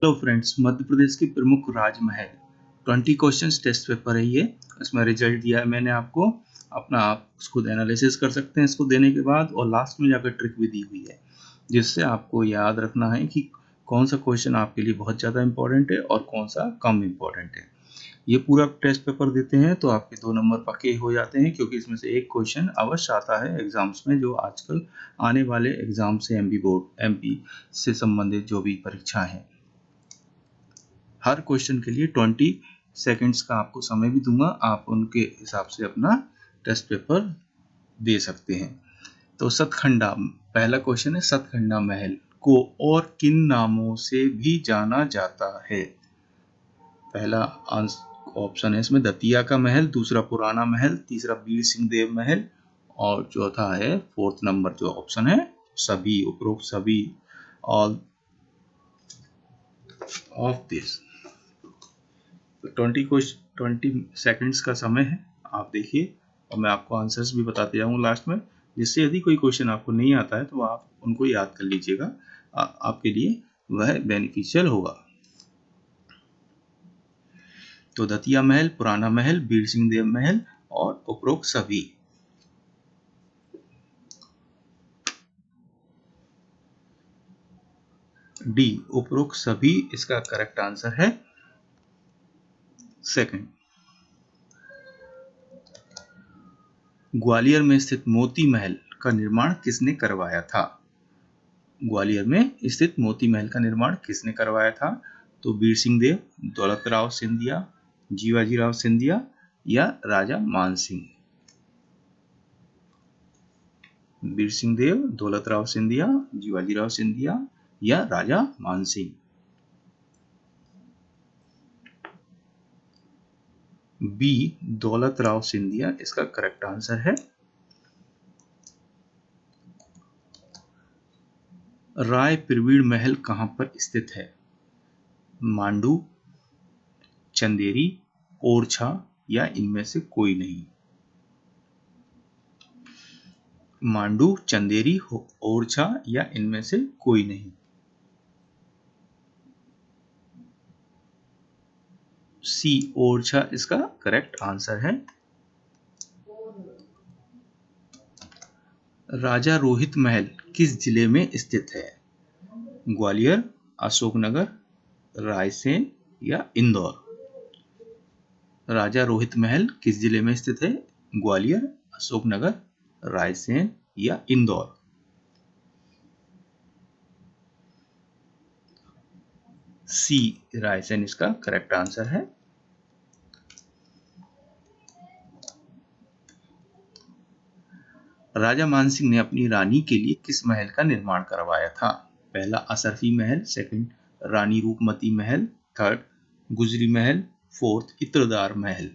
Hello friends, Madhya Pradesh के प्रमुख राजमहल 20 questions test paper है ये। इसमें रिजल्ट दिया है मैंने आपको, अपना आप खुद एनालिसिस कर सकते हैं इसको देने के बाद, और लास्ट में जाकर ट्रिक भी दी हुई है जिससे आपको याद रखना है कि कौन सा क्वेश्चन आपके लिए बहुत ज़्यादा इंपॉर्टेंट है और कौन सा कम इंपॉर्टेंट है। ये पूरा टेस्ट पेपर देते हैं तो आपके 2 नंबर पक्के हो जाते हैं, क्योंकि इसमें से एक क्वेश्चन अवश्य आता है एग्जाम्स में, जो आजकल आने वाले एग्जाम से एमपी से संबंधित जो भी परीक्षा है, हर क्वेश्चन के लिए 20 सेकंड्स का आपको समय भी दूंगा। आप उनके हिसाब से अपना टेस्ट पेपर दे सकते हैं। तो सतखंडा, पहला क्वेश्चन है, सतखंडा महल को और किन नामों से भी जाना जाता है? पहला ऑप्शन है इसमें दतिया का महल, दूसरा पुराना महल, तीसरा वीर सिंह देव महल, और चौथा है फोर्थ नंबर जो ऑप्शन है सभी, उपरोक्त सभी, ऑल ऑफ दिस। 20 सेकंड्स का समय है, आप देखिए, और मैं आपको आंसर्स भी बताते जाऊंगा लास्ट में, जिससे यदि कोई क्वेश्चन आपको नहीं आता है तो आप उनको याद कर लीजिएगा, आपके लिए वह बेनिफिशियल होगा। तो दतिया महल, पुराना महल, वीर सिंह देव महल और उपरोक्त सभी। डी, उपरोक्त सभी इसका करेक्ट आंसर है। सेकंड, ग्वालियर में स्थित मोती महल का निर्माण किसने करवाया था? ग्वालियर में स्थित मोती महल का निर्माण किसने करवाया था? तो वीर सिंह देव, दौलत राव सिंधिया, जीवाजी राव सिंधिया या राजा मान सिंह। वीर सिंह देव, दौलत राव सिंधिया, जीवाजी राव सिंधिया या राजा मान सिंह। बी, दौलत राव सिंधिया इसका करेक्ट आंसर है। राय प्रवीण महल कहां पर स्थित है? मांडू, चंदेरी, ओरछा या इनमें से कोई नहीं। मांडू, चंदेरी, ओरछा या इनमें से कोई नहीं। सी, ओरछा इसका करेक्ट आंसर है। राजा रोहित महल किस जिले में स्थित है? ग्वालियर, अशोकनगर, रायसेन या इंदौर। राजा रोहित महल किस जिले में स्थित है? ग्वालियर, अशोकनगर, रायसेन या इंदौर। सी, रायसेन इसका करेक्ट आंसर है। राजा मानसिंह ने अपनी रानी के लिए किस महल का निर्माण करवाया था? पहला असरफी महल, सेकंड रानी रूपमती महल, थर्ड गुजरी महल, फोर्थ इत्रदार महल।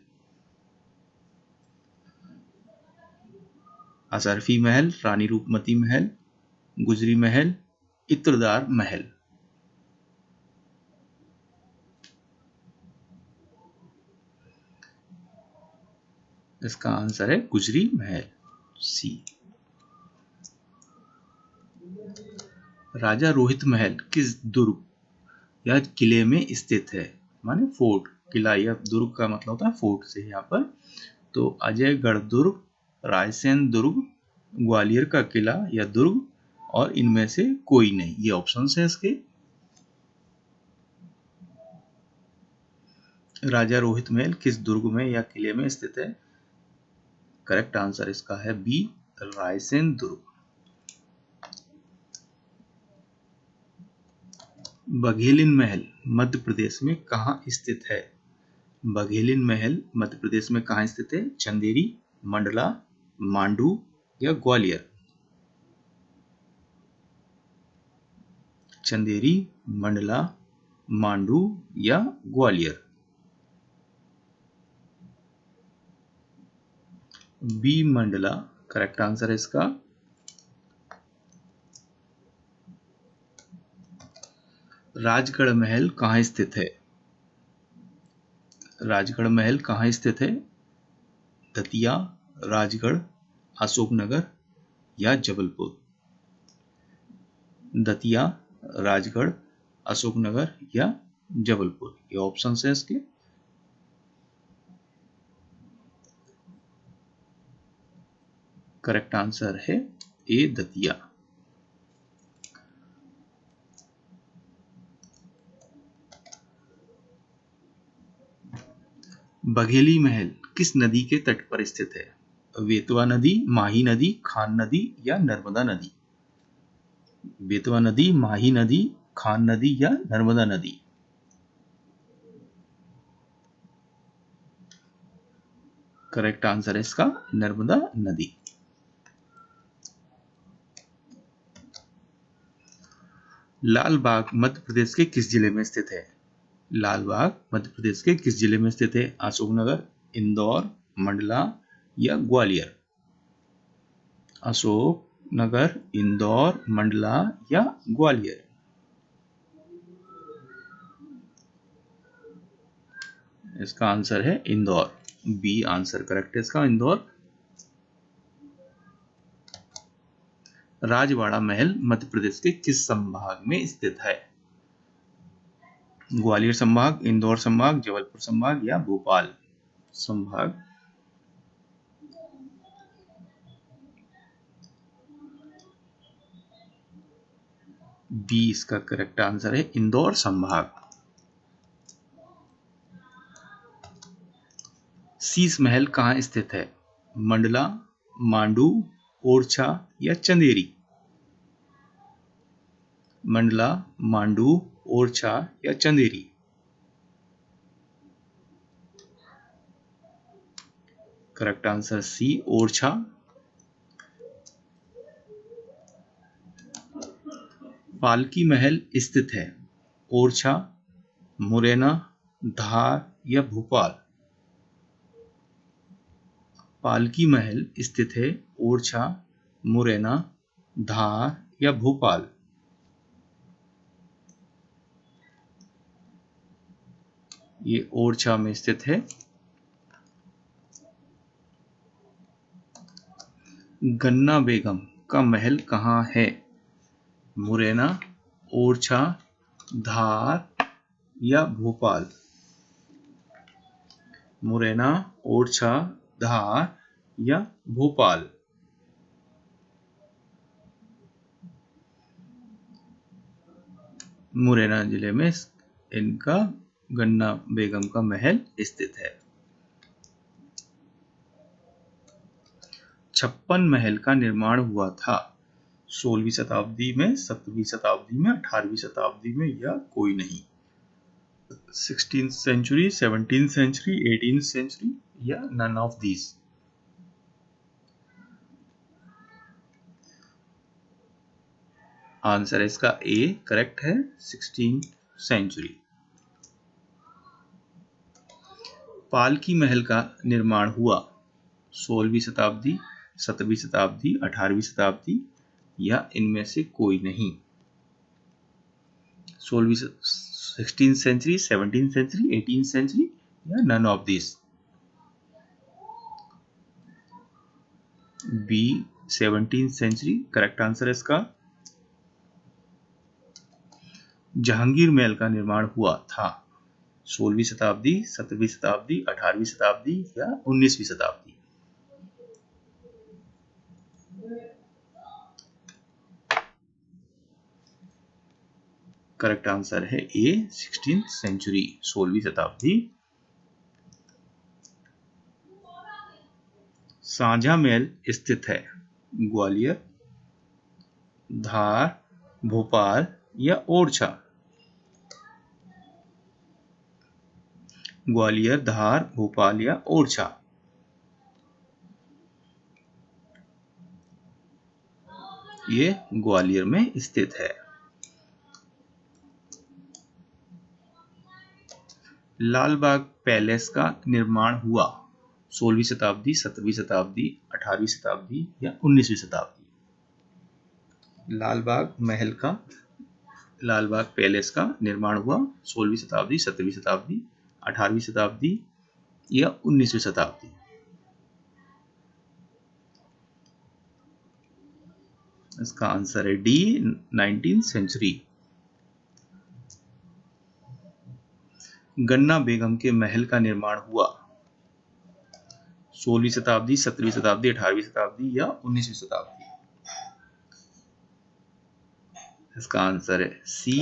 असरफी महल, रानी रूपमती महल, गुजरी महल, इत्रदार महल। इसका आंसर है गुजरी महल, सी। राजा रोहित महल किस दुर्ग या किले में स्थित है? माने फोर्ट, किला या दुर्ग का मतलब होता है फोर्ट से यहाँ पर। तो अजयगढ़ दुर्ग, रायसेन दुर्ग, ग्वालियर का किला या दुर्ग, और इनमें से कोई नहीं, ये ऑप्शन है इसके। राजा रोहित महल किस दुर्ग में या किले में स्थित है? करेक्ट आंसर इसका है बी, रायसेन दुर्ग। बघेलिन महल मध्य प्रदेश में कहां स्थित है? बघेलिन महल मध्य प्रदेश में कहां स्थित है? चंदेरी, मंडला, मांडू या ग्वालियर। चंदेरी, मंडला, मांडू या Gwalior. B, Mandla correct answer है इसका। राजगढ़ महल कहां स्थित है? राजगढ़ महल कहां स्थित है? दतिया, राजगढ़, अशोकनगर या जबलपुर। दतिया, राजगढ़, अशोकनगर या जबलपुर, ये ऑप्शन है इसके। करेक्ट आंसर है ए दतिया। बघेली महल किस नदी के तट पर स्थित है? बेतवा नदी, माही नदी, खान नदी या नर्मदा नदी? बेतवा नदी, माही नदी, खान नदी या नर्मदा नदी? करेक्ट आंसर है इसका नर्मदा नदी। लाल बाग मध्य प्रदेश के किस जिले में स्थित है? लाल बाग मध्य प्रदेश के किस जिले में स्थित है? अशोकनगर, इंदौर, मंडला या ग्वालियर? अशोकनगर, इंदौर, मंडला या ग्वालियर? इसका आंसर है इंदौर, बी आंसर करेक्ट है इसका, इंदौर। राजवाड़ा महल मध्य प्रदेश के किस संभाग में स्थित है? ग्वालियर संभाग, इंदौर संभाग, जबलपुर संभाग या भोपाल संभाग? बी इसका करेक्ट आंसर है, इंदौर संभाग। शीश महल कहाँ स्थित है? मंडला, मांडू, ओरछा या चंदेरी? मंडला, मांडू, ओरछा या Chanderi? Correct answer C Orchha. Palki Mahal स्थित है ओरछा, मुरैना, धार या भोपाल? पालकी महल स्थित है ओरछा, मुरैना, धार या भोपाल? ये ओरछा में स्थित है। गन्ना बेगम का महल कहाँ है? मुरैना, ओरछा, धार या भोपाल? मुरैना, ओरछा, धार या भोपाल? मुरैना जिले में इनका गन्ना बेगम का महल स्थित है। छप्पन महल का निर्माण हुआ था 16वीं शताब्दी में, 17वीं शताब्दी में, 18वीं शताब्दी में या कोई नहीं? 16th century, 17th century, 18th century या नन ऑफ दीज? आंसर है इसका ए करेक्ट है, 16th सेंचुरी। पालकी महल का निर्माण हुआ 16वीं शताब्दी, 17वीं शताब्दी, 18वीं शताब्दी या इनमें से कोई नहीं? 16th century, 17th century, 18th century या none of this? B 17th century correct answer है इसका। जहांगीर महल का निर्माण हुआ था 16वीं शताब्दी, 17वीं शताब्दी, 18वीं शताब्दी या 19वीं शताब्दी? करेक्ट आंसर है ए 16th सेंचुरी, 16वीं शताब्दी। साझा महल स्थित है ग्वालियर, धार, भोपाल या ओरछा? ग्वालियर, धार, भोपाल या ओरछा? ये ग्वालियर में स्थित है। लाल बाग पैलेस का निर्माण हुआ 16वीं शताब्दी, 17वीं शताब्दी, 18वीं शताब्दी या 19वीं शताब्दी? लाल बाग पैलेस का निर्माण हुआ 16वीं शताब्दी, 17वीं शताब्दी, 18वीं शताब्दी या 19वीं शताब्दी? इसका आंसर है डी 19th सेंचुरी। गन्ना बेगम के महल का निर्माण हुआ? 16वीं शताब्दी, 17वीं शताब्दी, 18वीं शताब्दी या 19वीं शताब्दी? इसका आंसर है सी,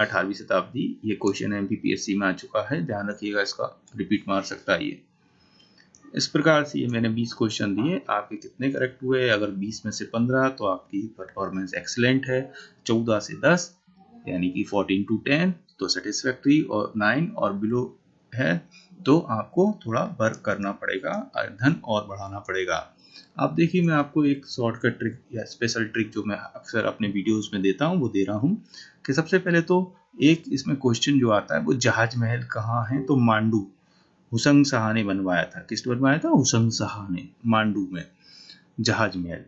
18वीं शताब्दी। ये क्वेश्चन एमपीपीएससी में आ चुका है, ध्यान रखिएगा, इसका रिपीट मार सकता है ये। इस प्रकार से ये मैंने 20 क्वेश्चन दिए, आपके कितने करेक्ट हुए? अगर 20 में से 15 तो आपकी परफॉर्मेंस एक्सीलेंट है, 14 से 10 यानी कि 14 to 10 तो सेटिस्फैक्ट्री, और 9 और बिलो है तो आपको थोड़ा वर्क करना पड़ेगा, अध्ययन और बढ़ाना पड़ेगा। अब देखिए, मैं आपको एक शॉर्टकट ट्रिक या स्पेशल ट्रिक जो मैं अक्सर अपने वीडियोस में देता हूँ वो दे रहा हूँ कि सबसे पहले तो एक इसमें क्वेश्चन जो आता है वो जहाज महल कहाँ है, तो मांडू, हुसंग शाह ने बनवाया था। किसने बनवाया था? हुसंग शाह ने, मांडू में जहाज महल।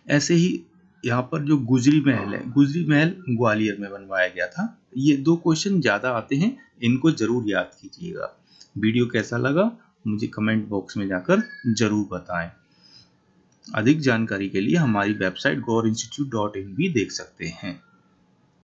ऐसे ही यहाँ पर जो गुजरी महल है, गुजरी महल ग्वालियर में बनवाया गया था। ये दो क्वेश्चन ज्यादा आते हैं, इनको जरूर याद कीजिएगा। वीडियो कैसा लगा मुझे कमेंट बॉक्स में जाकर जरूर बताएं। अधिक जानकारी के लिए हमारी वेबसाइट gourinstitute.in भी देख सकते हैं।